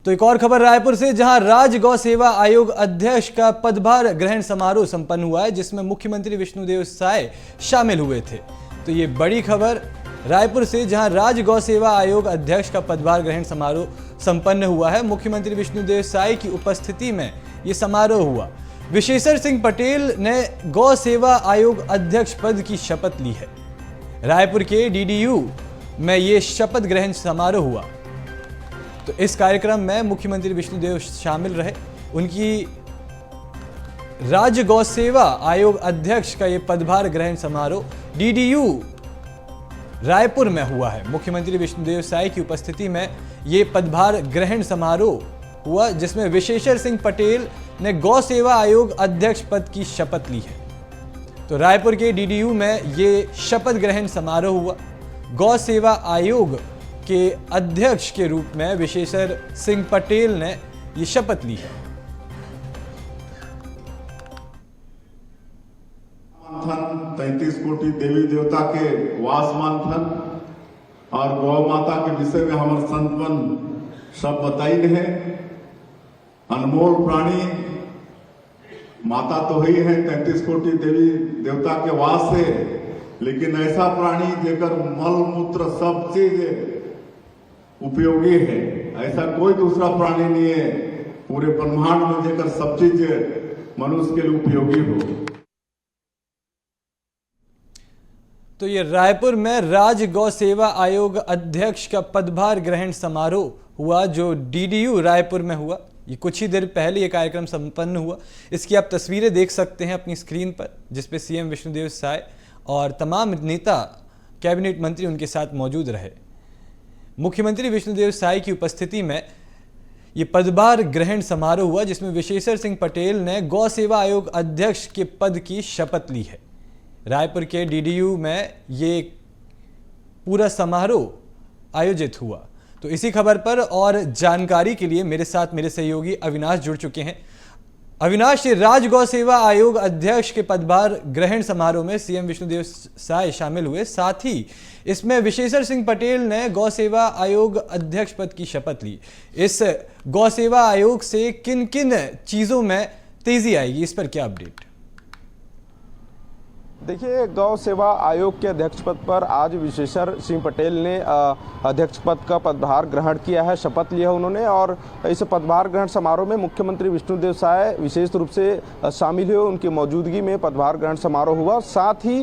तो एक और खबर रायपुर से, जहां राज्य गौ सेवा आयोग अध्यक्ष का पदभार ग्रहण समारोह संपन्न हुआ है, जिसमें मुख्यमंत्री विष्णुदेव साय शामिल हुए थे। तो ये बड़ी खबर रायपुर से, जहां राज्य गौ सेवा आयोग अध्यक्ष का पदभार ग्रहण समारोह संपन्न हुआ है। मुख्यमंत्री विष्णुदेव साय की उपस्थिति में ये समारोह हुआ। विशेश्वर सिंह पटेल ने गौ सेवा आयोग अध्यक्ष पद की शपथ ली है। रायपुर के DDU में ये शपथ ग्रहण समारोह हुआ। तो इस कार्यक्रम में मुख्यमंत्री विष्णुदेव शामिल रहे। उनकी राज्य गौ सेवा आयोग अध्यक्ष का यह पदभार ग्रहण समारोह DDU रायपुर में हुआ है। मुख्यमंत्री विष्णुदेव साय की उपस्थिति में यह पदभार ग्रहण समारोह हुआ, जिसमें विशेश्वर सिंह पटेल ने गौ सेवा आयोग अध्यक्ष पद की शपथ ली है। तो रायपुर के DDU में यह शपथ ग्रहण समारोह हुआ। गौ सेवा आयोग के अध्यक्ष के रूप में विशेश्वर सिंह पटेल ने यह शपथ ली है। मंथन 33 कोटि देवी देवता के वास मंथन और गौ माता के विषय में हमारे संतवन सब बताई है। अनमोल प्राणी माता तो ही है, 33 कोटि देवी देवता के वास है, लेकिन ऐसा प्राणी जेकर मल मूत्र सब चीज उपयोगी है, ऐसा कोई दूसरा प्राणी नहीं है पूरे ब्रह्मांड में जेकर सब चीज मनुष्य के लिए उपयोगी हो। तो ये रायपुर में राज्य गौ सेवा आयोग अध्यक्ष का पदभार ग्रहण समारोह हुआ, जो DDU रायपुर में हुआ। ये कुछ ही देर पहले ये कार्यक्रम संपन्न हुआ। इसकी आप तस्वीरें देख सकते हैं अपनी स्क्रीन पर, जिसपे CM विष्णुदेव साय और तमाम नेता, कैबिनेट मंत्री उनके साथ मौजूद रहे। मुख्यमंत्री विष्णुदेव साय की उपस्थिति में ये पदभार ग्रहण समारोह हुआ, जिसमें विशेश्वर सिंह पटेल ने गौ सेवा आयोग अध्यक्ष के पद की शपथ ली है। रायपुर के DDU में ये पूरा समारोह आयोजित हुआ। तो इसी खबर पर और जानकारी के लिए मेरे साथ मेरे सहयोगी अविनाश जुड़ चुके हैं। अविनाश, राज्य गौ सेवा आयोग अध्यक्ष के पदभार ग्रहण समारोह में CM विष्णुदेव साय शामिल हुए, साथ ही इसमें विशेश्वर सिंह पटेल ने गौ सेवा आयोग अध्यक्ष पद की शपथ ली। इस गौ सेवा आयोग से किन किन चीजों में तेजी आएगी, इस पर क्या अपडेट? देखिए, गौ सेवा आयोग के अध्यक्ष पद पर आज विशेश्वर सिंह पटेल ने अध्यक्ष पद का पदभार ग्रहण किया है, शपथ लिया उन्होंने। और इस पदभार ग्रहण समारोह में मुख्यमंत्री विष्णुदेव साय विशेष रूप से शामिल हुए। उनकी मौजूदगी में पदभार ग्रहण समारोह हुआ। साथ ही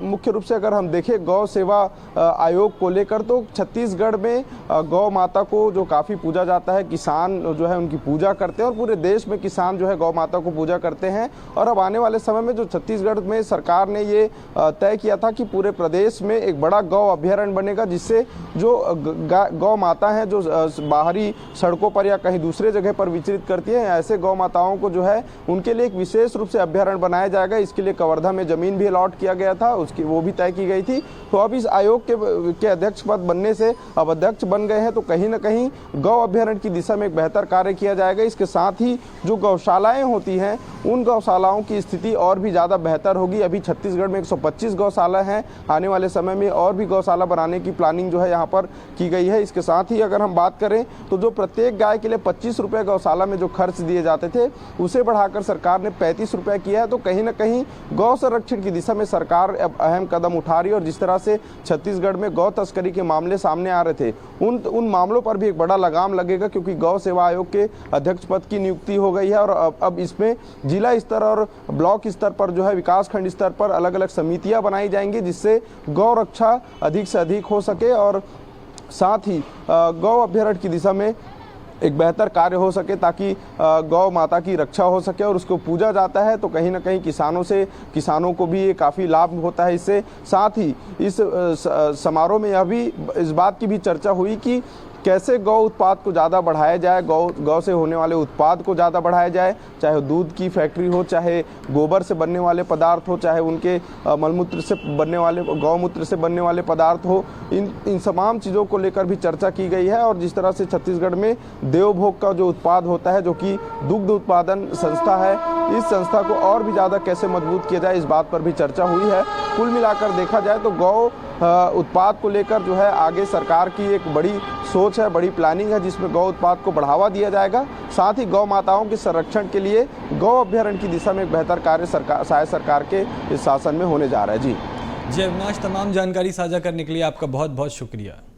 मुख्य रूप से अगर हम देखें गौ सेवा आयोग को लेकर, तो छत्तीसगढ़ में गौ माता को जो काफ़ी पूजा जाता है, किसान जो है उनकी पूजा करते हैं और पूरे देश में किसान जो है गौ माता को पूजा करते हैं। और अब आने वाले समय में जो छत्तीसगढ़ में सरकार ने ये तय किया था कि पूरे प्रदेश में एक बड़ा गौ अभ्यारण्य बनेगा, जिससे जो गौ माता हैं जो बाहरी सड़कों पर या कहीं दूसरे जगह पर विचरित करती हैं, ऐसे गौ माताओं को जो है उनके लिए एक विशेष रूप से अभ्यारण्य बनाया जाएगा। इसके लिए कवर्धा में जमीन भी अलॉट किया गया था, उसकी वो भी तय की गई थी। तो अब इस आयोग के अध्यक्ष पद बनने से अब अध्यक्ष बन गए हैं, तो कहीं ना कहीं गौ अभ्यारण्य की दिशा में एक बेहतर कार्य किया जाएगा। इसके साथ ही जो गौशालाएं होती हैं, उन गौशालाओं की स्थिति और भी ज़्यादा बेहतर होगी। अभी छत्तीसगढ़ में 125 गौशाला हैं। आने वाले समय में और भी गौशाला बनाने की प्लानिंग जो है यहाँ पर की गई है। इसके साथ ही अगर हम बात करें तो जो प्रत्येक गाय के लिए 25 रुपये गौशाला में जो खर्च दिए जाते थे, उसे बढ़ाकर सरकार ने 35 रुपये किया है। तो कहीं ना कहीं गौ संरक्षण की दिशा में सरकार अब अहम कदम उठा रही है। और जिस तरह से छत्तीसगढ़ में गौ तस्करी के मामले सामने आ रहे थे, उन मामलों पर भी एक बड़ा लगाम लगेगा, क्योंकि गौ सेवा आयोग के अध्यक्ष पद की नियुक्ति हो गई है। और अब इसमें जिला स्तर और ब्लॉक स्तर पर जो है विकासखंड स्तर पर अलग अलग समितियां बनाई जाएंगी, जिससे गौ रक्षा अधिक से अधिक हो सके और साथ ही गौ अभ्यारण्य की दिशा में एक बेहतर कार्य हो सके, ताकि गौ माता की रक्षा हो सके। और उसको पूजा जाता है तो कहीं ना कहीं किसानों को भी ये काफ़ी लाभ होता है इससे। साथ ही इस समारोह में यह भी इस बात की भी चर्चा हुई कि कैसे गौ उत्पाद को ज़्यादा बढ़ाया जाए, गौ से होने वाले उत्पाद को ज़्यादा बढ़ाया जाए, चाहे दूध की फैक्ट्री हो, चाहे गोबर से बनने वाले पदार्थ हो, चाहे उनके मलमूत्र से बनने वाले गौमूत्र से बनने वाले पदार्थ हो। इन तमाम चीज़ों को लेकर भी चर्चा की गई है। और जिस तरह से छत्तीसगढ़ में देवभोग का जो उत्पाद होता है, जो कि दुग्ध उत्पादन संस्था है, इस संस्था को और भी ज़्यादा कैसे मजबूत किया जाए, इस बात पर भी चर्चा हुई है। कुल मिलाकर देखा जाए तो गौ उत्पाद को लेकर जो है आगे सरकार की एक बड़ी सोच है, बड़ी प्लानिंग है, जिसमें गौ उत्पाद को बढ़ावा दिया जाएगा। साथ ही गौ माताओं के संरक्षण के लिए गौ अभ्यारण्य की दिशा में एक बेहतर कार्य शायद सरकार के इस शासन में होने जा रहा है। जी अविनाश, तमाम जानकारी साझा करने के लिए आपका बहुत बहुत शुक्रिया।